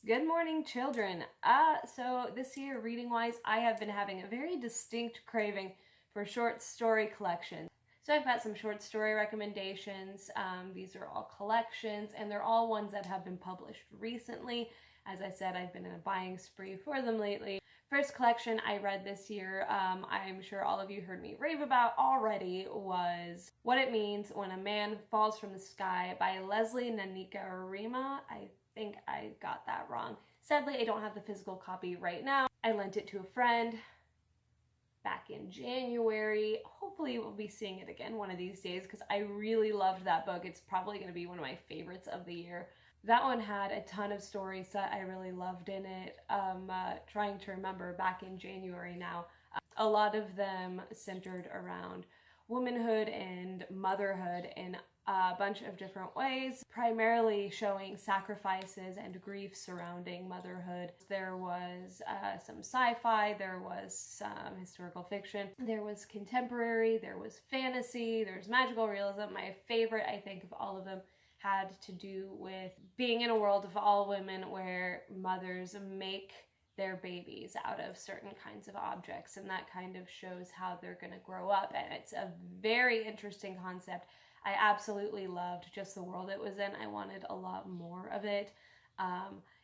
Good morning, children. So this year, reading-wise, I have been having a very distinct craving for short story collections. So I've got some short story recommendations. These are all collections, and they're all ones that have been published recently. As I said, I've been in a buying spree for them lately. First collection I read this year, I'm sure all of you heard me rave about already, was What It Means When a Man Falls from the Sky by Leslie Naniki-Arima. I think I got that wrong. Sadly, I don't have the physical copy right now. I lent it to a friend back in January. Hopefully we'll be seeing it again one of these days because I really loved that book. It's probably going to be one of my favorites of the year. That one had a ton of stories that I really loved in it. Trying to remember back in January now. A lot of them centered around womanhood and motherhood in a bunch of different ways, primarily showing sacrifices and grief surrounding motherhood. There was some sci-fi, there was some historical fiction, there was contemporary, there was fantasy, there's magical realism. My favorite, I think, of all of them had to do with being in a world of all women where mothers make their babies out of certain kinds of objects, and that kind of shows how they're going to grow up. And it's a very interesting concept. I absolutely loved just the world it was in. I wanted a lot more of it.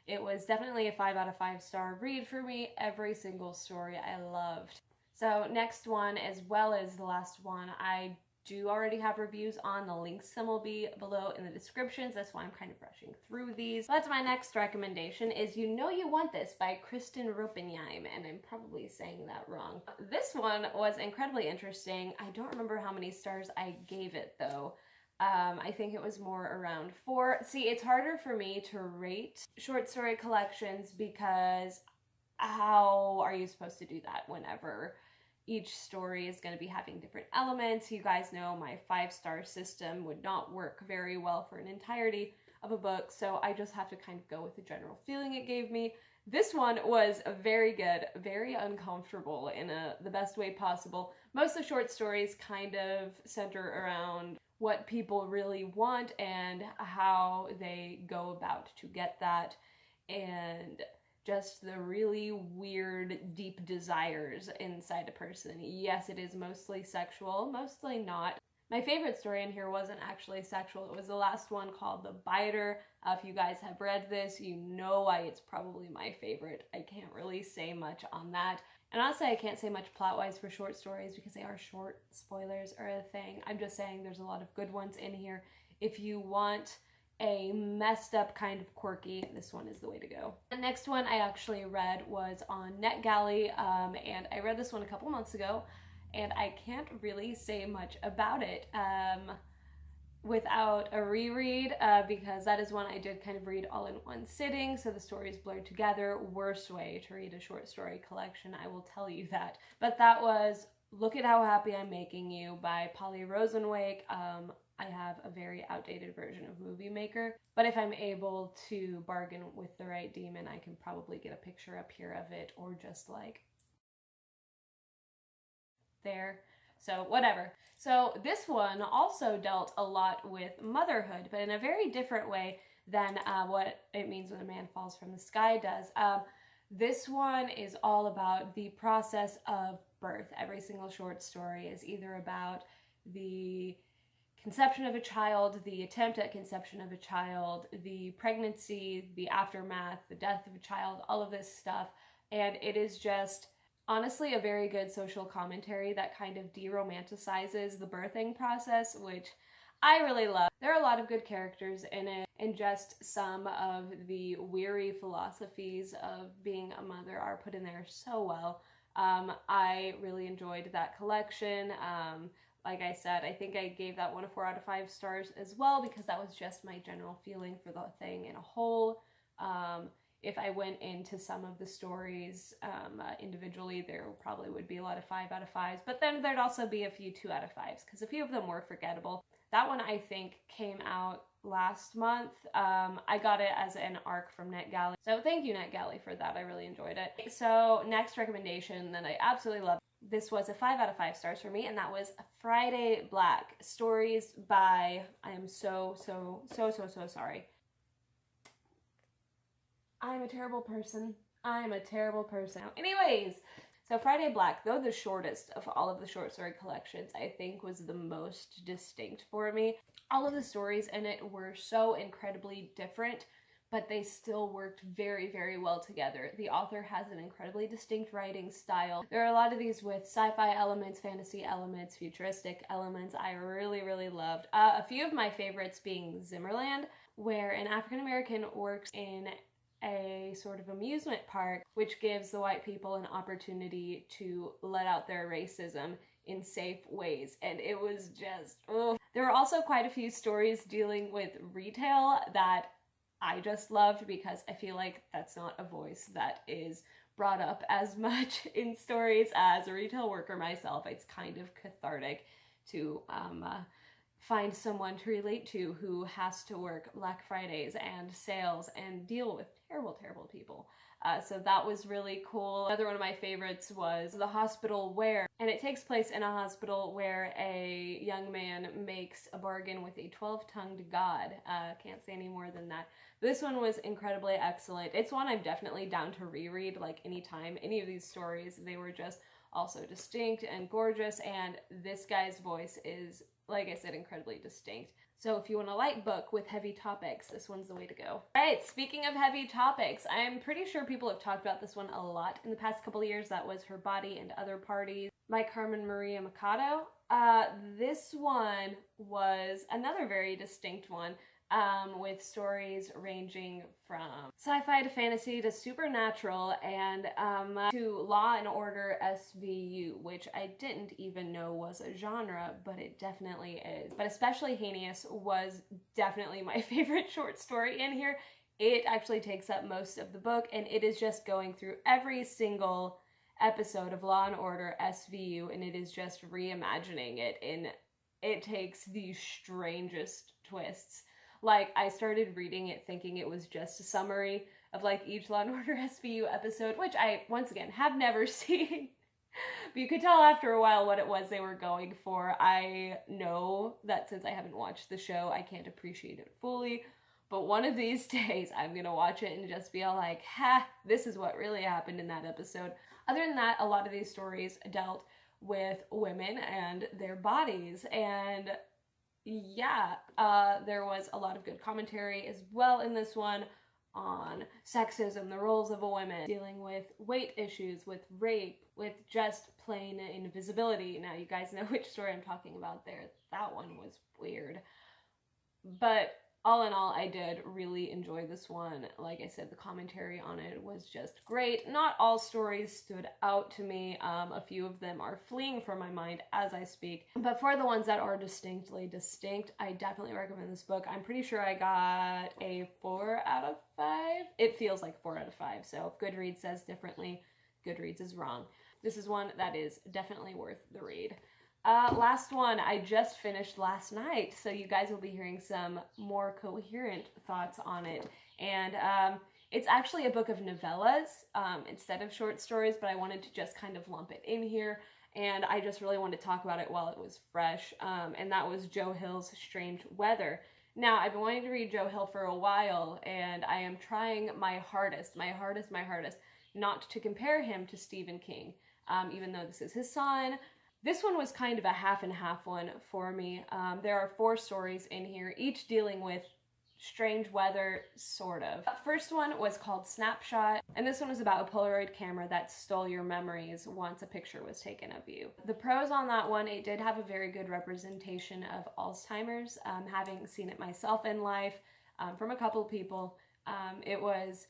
It was definitely a 5 out of 5 star read for me. Every single story I loved. So next one, as well as the last one, I do already have reviews on. The links to them will be below in the descriptions. That's why I'm kind of rushing through these. That's my next recommendation is You Know You Want This by Kristen Roppenheim, and I'm probably saying that wrong. This one was incredibly interesting. I don't remember how many stars I gave it though. I think it was more around 4. See, it's harder for me to rate short story collections because how are you supposed to do that whenever each story is going to be having different elements? You guys know my 5-star system would not work very well for an entirety of a book, so I just have to kind of go with the general feeling it gave me. This one was very good, very uncomfortable in the best way possible. Most of the short stories kind of center around what people really want and how they go about to get that, and just the really weird, deep desires inside a person. Yes, it is mostly sexual, mostly not. My favorite story in here wasn't actually sexual. It was the last one called The Biter. If you guys have read this, you know why it's probably my favorite. I can't really say much on that. And honestly, I can't say much plot-wise for short stories because they are short. Spoilers are a thing. I'm just saying there's a lot of good ones in here. If you want a messed up kind of quirky, this one is the way to go. The next one I actually read was on NetGalley, and I read this one a couple months ago, and I can't really say much about it without a reread, because that is one I did kind of read all in one sitting, so the stories blurred together. Worst way to read a short story collection, I will tell you that. But that was Look at How Happy I'm Making You by Polly Rosenwake. I have a very outdated version of Movie Maker, but if I'm able to bargain with the right demon, I can probably get a picture up here of it, or just like there. So whatever. So this one also dealt a lot with motherhood, but in a very different way than What It Means When a Man Falls from the Sky does. This one is all about the process of birth. Every single short story is either about the conception of a child, the attempt at conception of a child, the pregnancy, the aftermath, the death of a child, all of this stuff. And it is just honestly a very good social commentary that kind of de-romanticizes the birthing process, which I really love. There are a lot of good characters in it, and just some of the weary philosophies of being a mother are put in there so well. I really enjoyed that collection. Like I said, I think I gave that one a 4 out of 5 stars as well, because that was just my general feeling for the thing in a whole. If I went into some of the stories individually, there probably would be a lot of 5 out of 5s, but then there'd also be a few 2 out of 5s, because a few of them were forgettable. That one, I think, came out last month. I got it as an ARC from NetGalley, so thank you, NetGalley, for that. I really enjoyed it. So next recommendation that I absolutely love, this was a 5 out of 5 stars for me, and that was Friday Black, stories by, I am so sorry, I'm a terrible person. I'm a terrible person. Anyways, so Friday Black, though the shortest of all of the short story collections, I think was the most distinct for me. All of the stories in it were so incredibly different, but they still worked very, very well together. The author has an incredibly distinct writing style. There are a lot of these with sci-fi elements, fantasy elements, futuristic elements I really, really loved. A few of my favorites being Zimmerland, where an African American works in a sort of amusement park, which gives the white people an opportunity to let out their racism in safe ways. And it was just, ugh. There were also quite a few stories dealing with retail that I just loved, because I feel like that's not a voice that is brought up as much in stories. As a retail worker myself, it's kind of cathartic to find someone to relate to who has to work Black Fridays and sales and deal with terrible, terrible people. So that was really cool. Another one of my favorites was The Hospital Where, and it takes place in a hospital where a young man makes a bargain with a 12-tongued god. Can't say any more than that. This one was incredibly excellent. It's one I'm definitely down to reread, like anytime. Any of these stories, they were just also distinct and gorgeous, and this guy's voice is, like I said, incredibly distinct. So if you want a light book with heavy topics, this one's the way to go. All right, speaking of heavy topics, I'm pretty sure people have talked about this one a lot in the past couple of years. That was Her Body and Other Parties by Carmen Maria Machado. This one was another very distinct one, with stories ranging from sci-fi to fantasy to supernatural and to Law and Order SVU, which I didn't even know was a genre, but it definitely is. But Especially Heinous was definitely my favorite short story in here. It actually takes up most of the book, and it is just going through every single episode of Law and Order SVU, and it is just reimagining it, and it takes the strangest twists. Like, I started reading it thinking it was just a summary of, like, each Law & Order SVU episode, which I, once again, have never seen. But you could tell after a while what it was they were going for. I know that since I haven't watched the show, I can't appreciate it fully. But one of these days, I'm gonna watch it and just be all like, ha, this is what really happened in that episode. Other than that, a lot of these stories dealt with women and their bodies, and yeah, there was a lot of good commentary as well in this one on sexism, the roles of a woman, dealing with weight issues, with rape, with just plain invisibility. Now, you guys know which story I'm talking about there. That one was weird. But all in all, I did really enjoy this one. Like I said, the commentary on it was just great. Not all stories stood out to me. A few of them are fleeing from my mind as I speak. But for the ones that are distinctly distinct, I definitely recommend this book. I'm pretty sure I got a 4 out of 5. It feels like 4 out of 5. So if Goodreads says differently, Goodreads is wrong. This is one that is definitely worth the read. Last one I just finished last night, so you guys will be hearing some more coherent thoughts on it. And it's actually a book of novellas instead of short stories, but I wanted to just kind of lump it in here, and I just really wanted to talk about it while it was fresh, and that was Joe Hill's Strange Weather. Now, I've been wanting to read Joe Hill for a while, and I am trying my hardest, not to compare him to Stephen King, even though this is his son. This one was kind of a half and half one for me. There are 4 stories in here, each dealing with strange weather, sort of. First one was called Snapshot, and this one was about a Polaroid camera that stole your memories once a picture was taken of you. The pros on that one, it did have a very good representation of Alzheimer's, having seen it myself in life from a couple of people. It was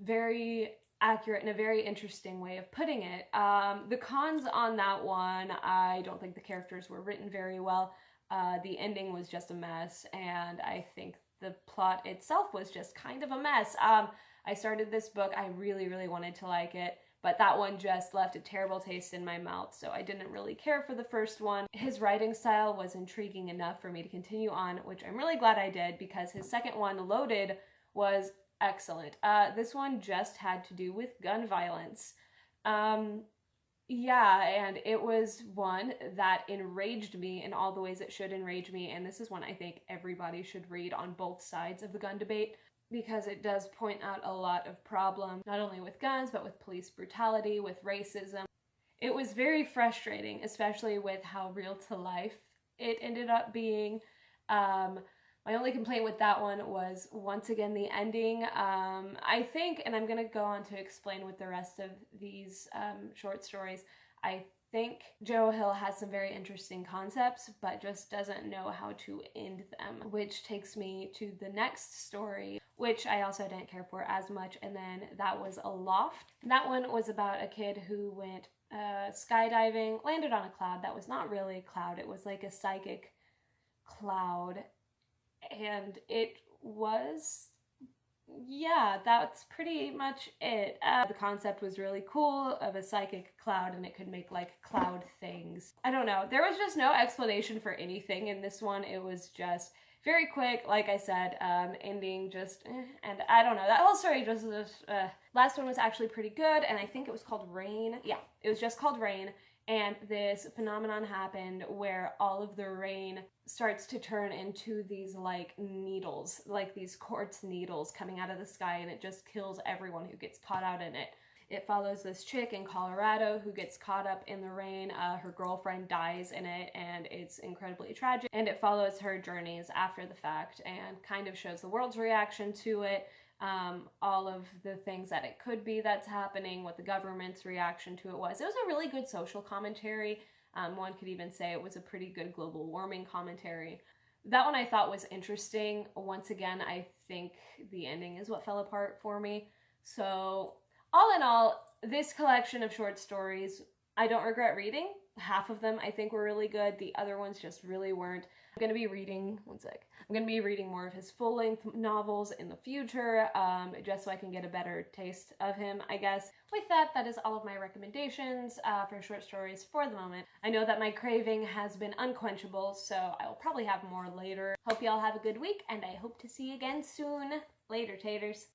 very accurate in a very interesting way of putting it. The cons on that one, I don't think the characters were written very well. The ending was just a mess, and I think the plot itself was just kind of a mess. I started this book, I really, really wanted to like it, but that one just left a terrible taste in my mouth, so I didn't really care for the first one. His writing style was intriguing enough for me to continue on, which I'm really glad I did, because his second one, Loaded, was excellent. This one just had to do with gun violence. Yeah, and it was one that enraged me in all the ways it should enrage me, and this is one I think everybody should read on both sides of the gun debate. because it does point out a lot of problems, not only with guns, but with police brutality, with racism. It was very frustrating, especially with how real to life it ended up being. My only complaint with that one was, once again, the ending. I think, and I'm going to go on to explain with the rest of these short stories, I think Joe Hill has some very interesting concepts, but just doesn't know how to end them, which takes me to the next story, which I also didn't care for as much, and then that was Aloft. That one was about a kid who went skydiving, landed on a cloud that was not really a cloud, it was like a psychic cloud, and it was, yeah, that's pretty much it. The concept was really cool, of a psychic cloud, and it could make like cloud things. I don't know, there was just no explanation for anything in this one. It was just very quick, like I said, ending just and I don't know, that whole story just last one was actually pretty good, and I think it was called Rain. Yeah, it was just called Rain. And this phenomenon happened where all of the rain starts to turn into these like needles, like these quartz needles coming out of the sky, and it just kills everyone who gets caught out in it. It follows this chick in Colorado who gets caught up in the rain. Her girlfriend dies in it, and it's incredibly tragic. And it follows her journeys after the fact and kind of shows the world's reaction to it. All of the things that it could be that's happening, what the government's reaction to it was. It was a really good social commentary. One could even say it was a pretty good global warming commentary. That one I thought was interesting. Once again, I think the ending is what fell apart for me. So, all in all, this collection of short stories, I don't regret reading. Half of them I think were really good. The other ones just really weren't. I'm going to be reading, I'm going to be reading more of his full-length novels in the future, just so I can get a better taste of him, I guess. With that, that is all of my recommendations for short stories for the moment. I know that my craving has been unquenchable, so I will probably have more later. Hope y'all have a good week, and I hope to see you again soon. Later, taters.